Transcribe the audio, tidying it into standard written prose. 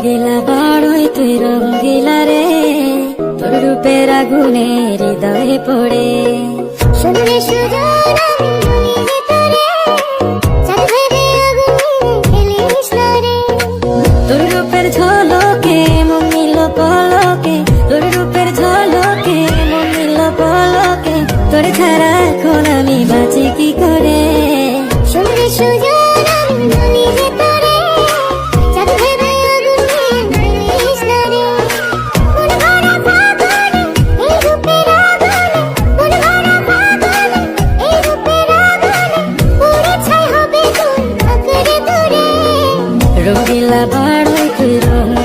রঙ্গিলা বাড়ই তুই রঙ্গিলা রে, তোর রূপের আগুনে হৃদয়ে পড়ে। শুনলে সুজন আমি বলি যে তোরে, চাঁদ ভেবে আগুনে খেলিস না রে। তোর রূপের ঝলকে মন নিল পলকে, তোর রূপের ঝলকে মন নিল পলকে, তোর ছাড়া এখন আমি বাঁচি কি করে। শুনলে সুজন আমি বলি যে তোরে, চাঁদ ভেবে আগুনে খেলিস না রে। মন ভরা ফাগুনে এই রূপের আগুনে, মন ভরা ফাগুনে এই রূপের আগুনে, পুড়ে ছাই হবে তোর আঁকড়ে ধরে। রঙ্গিলা বাড়ই তুই রঙ্গিলা